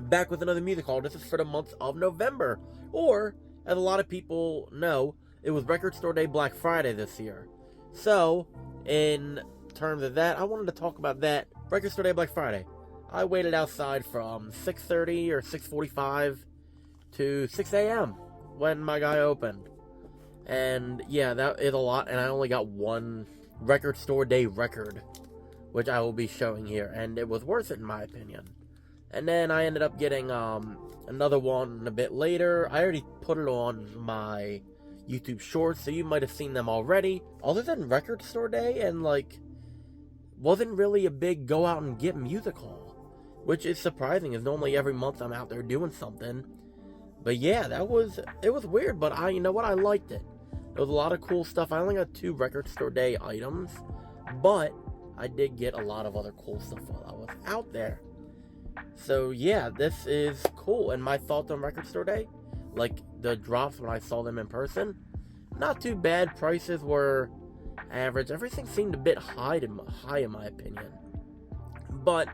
back with another music haul. This is for the month of November. Or, as a lot of people know, it was Record Store Day Black Friday this year. So, in terms of that, I wanted to talk about that. Record Store Day Black Friday. I waited outside from 6:30 or 6:45 to 6 a.m. when my guy opened. And yeah, that is a lot, and I only got one Record Store Day record, which I will be showing here, and it was worth it in my opinion. And then I ended up getting another one a bit later. I already put it on my YouTube shorts, so you might have seen them already. Other than Record Store Day, and wasn't really a big go out and get music haul, which is surprising, as normally every month I'm out there doing something. But yeah, it was weird, but you know what, I liked it. There was a lot of cool stuff. I only got 2 Record Store Day items, but I did get a lot of other cool stuff while I was out there. So yeah, this is cool. And my thoughts on Record Store Day, like the drops when I saw them in person, not too bad. Prices were average. Everything seemed a bit high in my opinion. But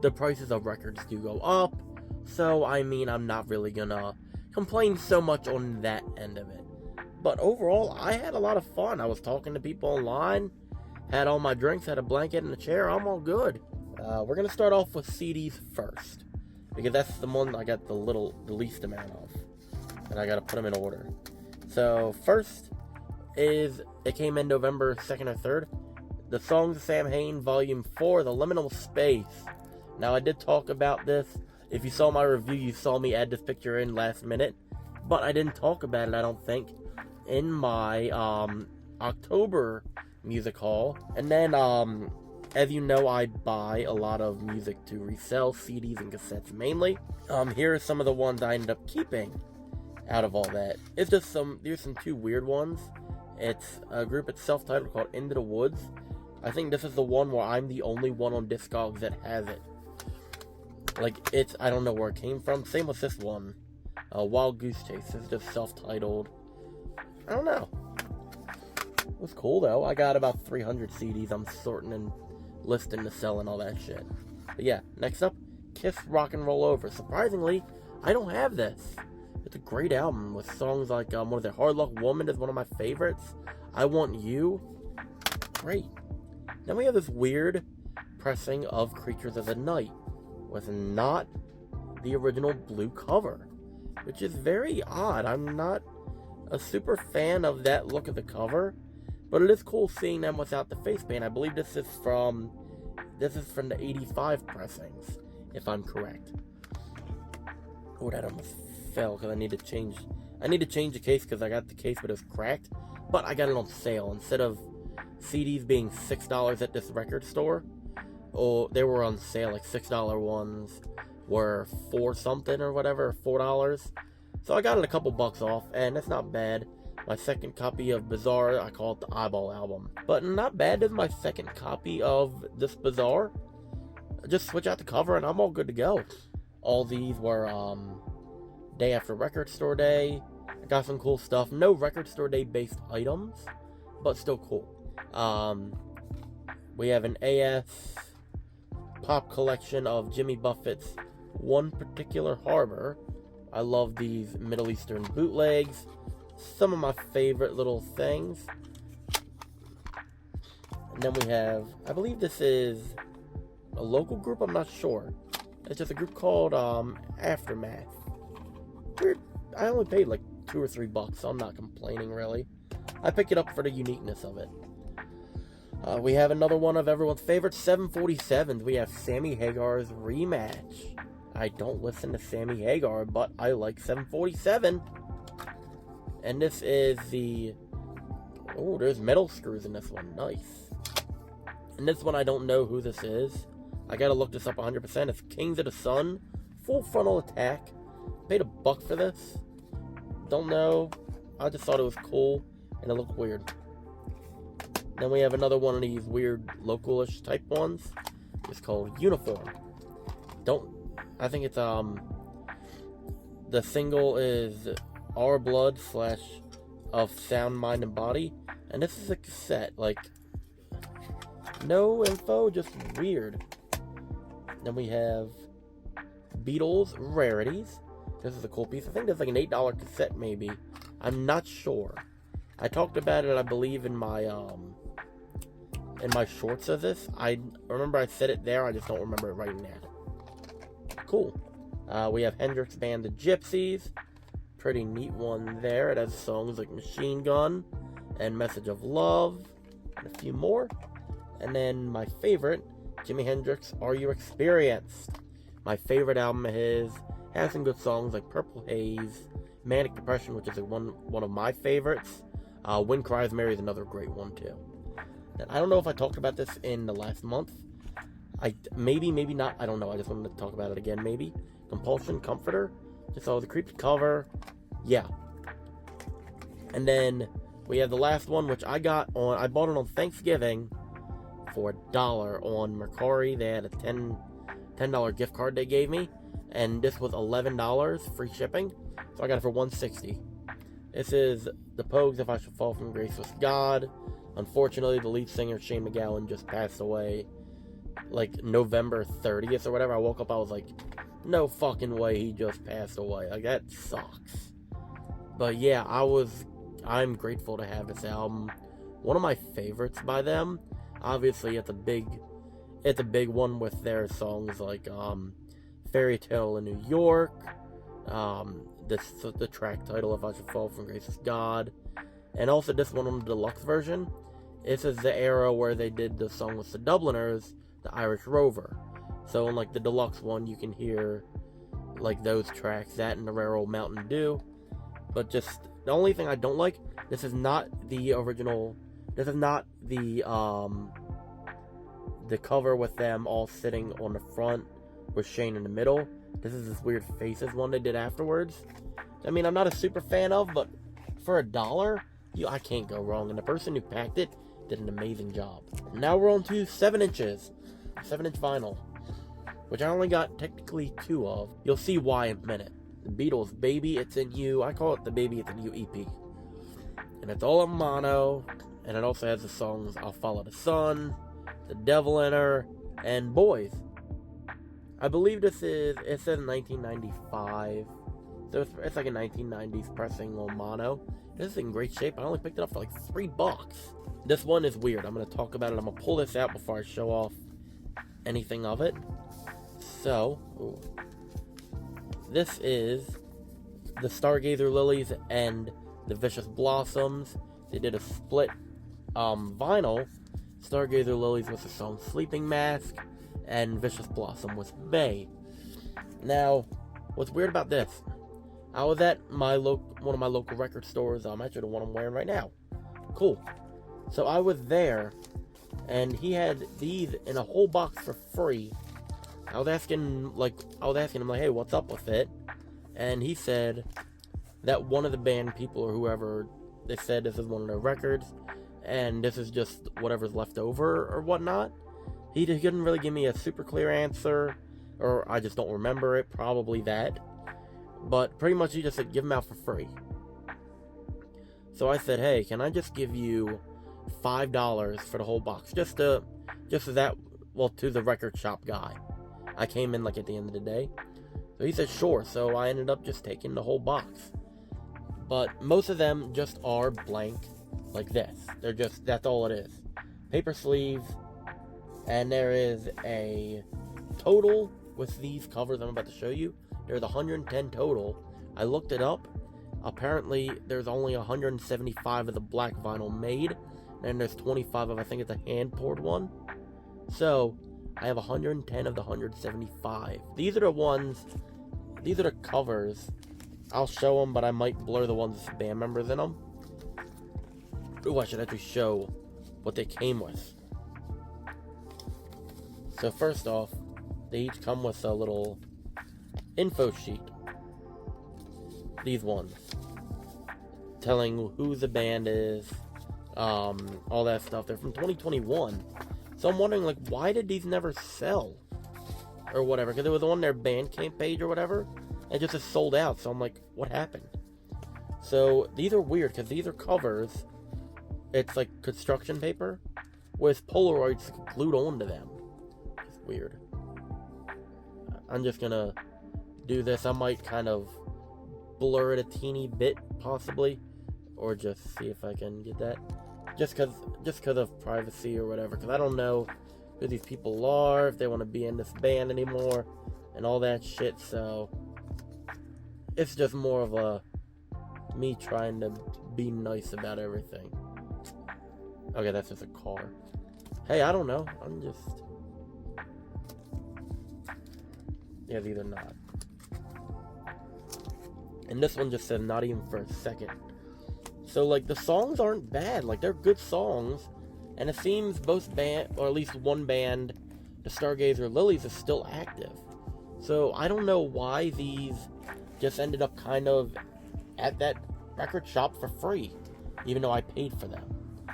the prices of records do go up, so I mean, I'm not really gonna complain so much on that end of it. But overall, I had a lot of fun. I was talking to people online, had all my drinks, had a blanket and a chair. I'm all good. We're gonna start off with CDs first, because that's the one I got the least amount of, and I gotta put them in order. So first is, it came in November 2nd or 3rd, the Songs of Sam Hain Volume 4, The Liminal Space. Now, I did talk about this. If you saw my review, you saw me add this picture in last minute, but I didn't talk about it, I don't think, in my October music haul. And then, as you know, I buy a lot of music to resell, CDs and cassettes mainly. Here are some of the ones I ended up keeping out of all that. It's just there's some 2 weird ones. It's a group, it's self-titled, called Into the Woods. I think this is the one where I'm the only one on Discogs that has it. I don't know where it came from. Same with this one. Wild Goose Chase is just self-titled. I don't know. It was cool though. I got about 300 CDs I'm sorting and listing to sell and all that shit. But yeah, next up, Kiss Rock and Roll Over. Surprisingly, I don't have this. It's a great album with songs like, what is it, Hard Luck Woman is one of my favorites. I Want You. Great. Then we have this weird pressing of Creatures of the Night with not the original blue cover, which is very odd. I'm not a super fan of that look of the cover, but it is cool seeing them without the face paint. I believe this is from the 85 pressings, if I'm correct. Oh, that almost fell because I need to change the case because I got the case but it was cracked, but I got it on sale. Instead of CDs being $6 at this record store, they were on sale. Like $6 ones were $4 something or whatever, $4. So I got it a couple bucks off, and that's not bad. My second copy of Bizarre, I call it the Eyeball album, but not bad is my second copy of this Bizarre. Just switch out the cover and I'm all good to go. All these were day after Record Store Day. I got some cool stuff. No Record Store Day based items, but still cool. We have an AS pop collection of Jimmy Buffett's One Particular Harbor. I love these Middle Eastern bootlegs. Some of my favorite little things. And then we have, I believe this is a local group, I'm not sure. It's just a group called Aftermath. Weird. I only paid like $2 or $3, so I'm not complaining really. I picked it up for the uniqueness of it. We have another one of everyone's favorite 747s. We have Sammy Hagar's Rematch. I don't listen to Sammy Hagar, but I like 747. And this is there's metal screws in this one. Nice. And this one, I don't know who this is. I gotta look this up 100%. It's Kings of the Sun, Full Frontal Attack. Paid $1 for this. Don't know. I just thought it was cool, and it looked weird. Then we have another one of these weird localish type ones. It's called Uniform. I think it's, the single is Our Blood / of Sound, Mind, and Body. And this is a cassette, no info, just weird. Then we have Beatles Rarities. This is a cool piece. I think there's like an $8 cassette, maybe. I'm not sure. I talked about it, I believe, in my shorts of this. I remember I said it there, I just don't remember it right now. Cool. We have Hendrix Band, The Gypsies. Pretty neat one there. It has songs like Machine Gun and Message of Love, and a few more. And then my favorite, Jimi Hendrix, Are You Experienced? My favorite album of his. Has some good songs like Purple Haze, Manic Depression, which is one of my favorites. Wind Cries Mary is another great one too. And I don't know if I talked about this in the last month. Maybe not. I don't know. I just wanted to talk about it again. Maybe Compulsion Comforter. Just saw the creepy cover. Yeah. And then we have the last one, which I bought it on Thanksgiving for $1 on Mercari. They had a $10 gift card they gave me. And this was $11 free shipping, so I got it for $160. This is the Pogues, If I Should Fall From Grace with God. Unfortunately, the lead singer Shane MacGowan just passed away like November 30th or whatever. I woke up, I was like, no fucking way he just passed away. Like, that sucks. But yeah, I'm grateful to have this album. One of my favorites by them. Obviously, it's a big one with their songs like Fairy Tale in New York, the track title, If I Should Fall From Grace with God, and also this one on the deluxe version. This is the era where they did the song with the Dubliners, the Irish Rover. So in like the deluxe one, you can hear like those tracks, that and the rare old Mountain Dew. But just the only thing I don't like, this is not the original. This is not the cover with them all sitting on the front with Shane in the middle. This is this weird Faces one they did afterwards. I mean, I'm not a super fan of, but for $1, I can't go wrong. And the person who packed it did an amazing job. Now we're on to 7 inches. 7-inch vinyl, which I only got technically 2 of. You'll see why in a minute. The Beatles' Baby It's In You. I call it the Baby It's In You EP. And it's all in mono. And it also has the songs I'll Follow the Sun, The Devil in Her, and Boys. I believe it says 1995. So it's like a 1990s pressing on mono. This is in great shape. I only picked it up for like $3. This one is weird. I'm going to talk about it. I'm going to pull this out before I show off anything of it. So, this is the Stargazer Lilies and the Vicious Blossoms. They did a split vinyl. Stargazer Lilies with the song Sleeping Mask, and Vicious Blossom with May. Now, what's weird about this? I was at one of my local record stores. Actually the one I'm wearing right now. Cool. So I was there, and he had these in a whole box for free. I was asking him, like, hey, what's up with it? And he said that one of the band people or whoever, they said this is one of their records, and this is just whatever's left over or whatnot. He couldn't really give me a super clear answer, or I just don't remember it, probably that. But pretty much he just said, give them out for free. So I said, hey, can I just give you $5 for the whole box? Just to the record shop guy. I came in like at the end of the day. So he said, sure. So I ended up just taking the whole box. But most of them just are blank like this. That's all it is. Paper sleeves. And there is a total with these covers I'm about to show you. There's 110 total. I looked it up. Apparently, there's only 175 of the black vinyl made. And there's 25 of, I think it's a hand-poured one. So, I have 110 of the 175. These are the covers. I'll show them, but I might blur the ones with band members in them. Ooh, I should actually show what they came with. So first off, they each come with a little info sheet. These ones. Telling who the band is, all that stuff. They're from 2021. So I'm wondering, like, why did these never sell? Or whatever, because it was on their Bandcamp page or whatever. And it just is sold out, so I'm like, what happened? So, these are weird, because these are covers. It's like construction paper with Polaroids glued onto them. It's weird. I'm just gonna do this, I might kind of blur it a teeny bit, possibly, or just see if I can get that, just because of privacy or whatever, because I don't know who these people are, if they want to be in this band anymore, and all that shit, so it's just more of a me trying to be nice about everything. Okay, that's just a car. Hey, I don't know, I'm just... Yeah, these are not. And this one just said not even for a second. So, like, the songs aren't bad. Like, they're good songs. And it seems both band, or at least one band, the Stargazer Lilies, is still active. So, I don't know why these just ended up kind of at that record shop for free, even though I paid for them.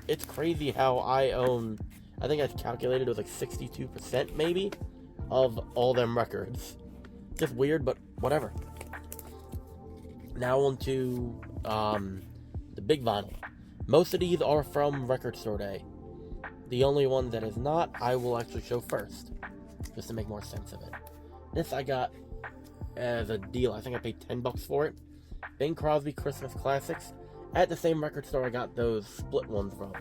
It's crazy how I own, I think I calculated it was like 62% maybe, of all them records. Just weird, but whatever. Now on to the big vinyl. Most of these are from Record Store Day. The only one that is not, I will actually show first, just to make more sense of it. This I got as a deal. I think I paid $10 for it. Bing Crosby Christmas Classics. At the same record store I got those split ones from.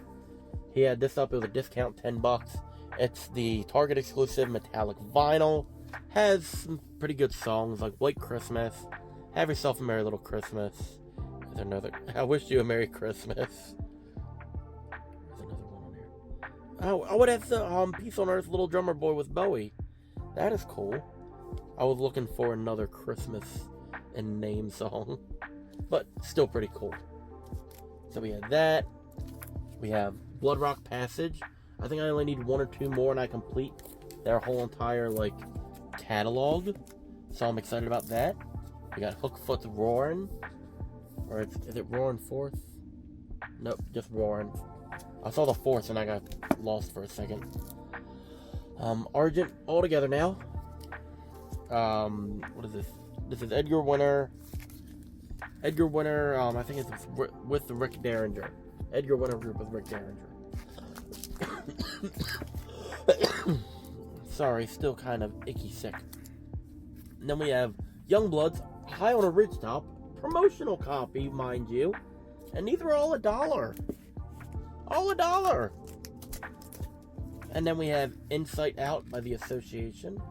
He had this up, it was a discount, $10. It's the Target exclusive metallic vinyl. Has some pretty good songs like White Christmas, Have Yourself a Merry Little Christmas. There's another, I Wish You a Merry Christmas. There's another one on here. Oh, it has the Peace on Earth, Little Drummer Boy with Bowie. That is cool. I was looking for another Christmas and name song, but still pretty cool. So we have that. We have Blood Rock Passage. I think I only need one or two more and I complete their whole entire, like, catalog. So I'm excited about that. We got Hookfoot's Roarin'. Or is it Roarin' Fourth? Nope, just Roarin'. I saw the fourth and I got lost for a second. Argent all together now. What is this? This is Edgar Winter. Edgar Winter, I think it's with Rick Derringer. Edgar Winter group with Rick Derringer. Sorry, still kind of icky sick. And then we have Youngbloods, High on a Ridgetop, promotional copy, mind you. And these are all $1. All $1. And then we have Insight Out by The Association.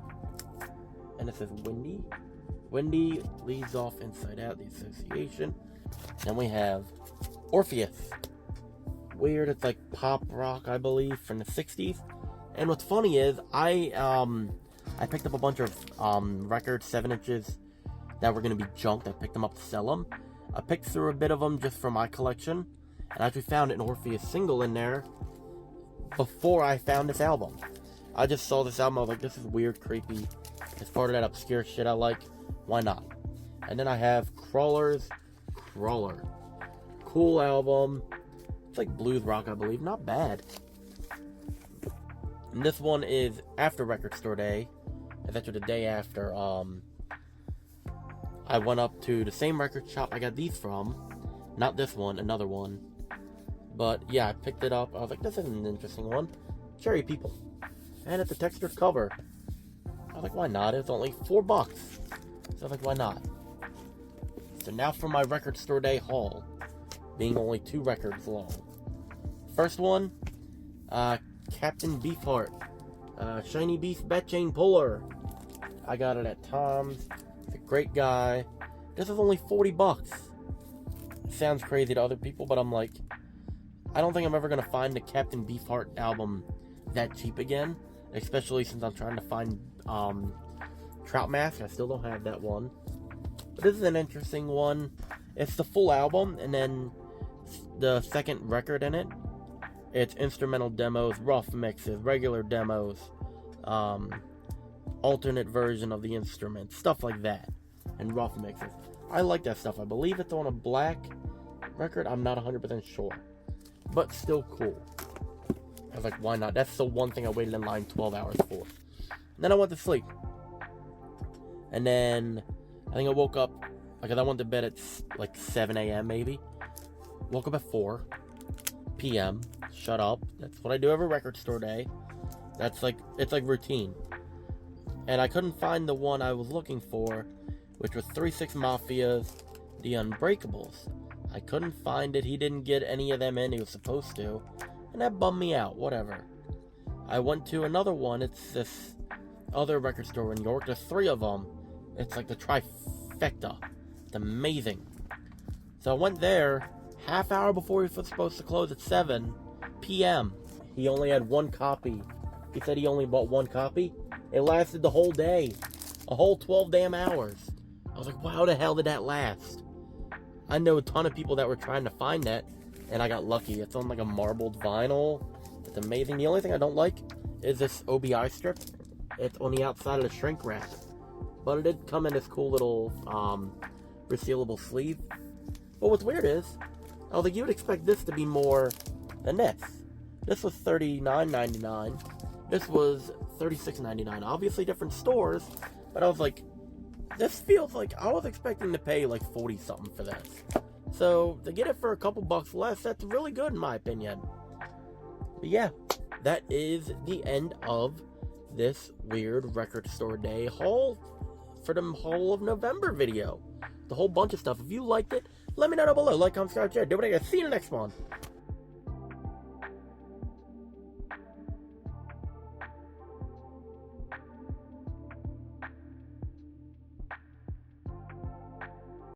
And it says Windy. Windy leads off Inside Out, The Association. Then we have Orpheus. Weird, it's like pop rock, I believe, from the 60s. And what's funny is, I picked up a bunch of records, 7 inches, that were going to be junked. I picked them up to sell them. I picked through a bit of them just for my collection. And I actually found an Orpheus single in there before I found this album. I just saw this album, I was like, this is weird, creepy. It's part of that obscure shit I like. Why not? And then I have Crawler's Crawler. Cool album. It's like blues rock, I believe. Not bad. And this one is after Record Store Day. It's actually the day after. I went up to the same record shop I got these from. Not this one, another one. But yeah, I picked it up. I was like, this is an interesting one. Cherry People. And it's a textured cover. I was like, why not? It's only $4. So I was like, why not? So now for my Record Store Day haul. Being only 2 records long. First one, Captain Beefheart. Shiny Beef Bet Chain Puller. I got it at Tom's. He's a great guy. This is only $40. Sounds crazy to other people, but I'm like, I don't think I'm ever going to find the Captain Beefheart album that cheap again. Especially since I'm trying to find Trout Mask. I still don't have that one. But this is an interesting one. It's the full album, and then the second record in it. It's instrumental demos, rough mixes, regular demos, alternate version of the instrument, stuff like that, and rough mixes. I like that stuff. I believe it's on a black record. I'm not 100% sure, but still cool. I was like, why not? That's the one thing I waited in line 12 hours for. And then I went to sleep. And then I think I woke up, because I went to bed at like 7 a.m. maybe. Woke up at 4 p.m. Shut up. That's what I do every Record Store Day. That's like, it's like routine. And I couldn't find the one I was looking for. which was 3-6 Mafia's The Unbreakables. I couldn't find it. He didn't get any of them in. He was supposed to. And that bummed me out. Whatever. I went to another one. It's this other record store in New York. There's 3 of them. It's like the trifecta. It's amazing. So I went there half hour before he was supposed to close at 7 p.m. He only had 1 copy. He said he only bought 1 copy. It lasted the whole day. A whole 12 damn hours. I was like, wow, how the hell did that last? I know a ton of people that were trying to find that, and I got lucky. It's on like a marbled vinyl. It's amazing. The only thing I don't like is this OBI strip. It's on the outside of the shrink wrap. But it did come in this cool little resealable sleeve. But what's weird is, I was like, you would expect this to be more than this. This was $39.99. This was $36.99. Obviously different stores, but I was like, this feels like I was expecting to pay like 40 something for this. So to get it for a couple bucks less, that's really good in my opinion. But yeah, that is the end of this weird record store day haul for the whole of November video. The whole bunch of stuff. If you liked it, let me know down below. Like, comment, subscribe, share. Do what I got. See you in the next one.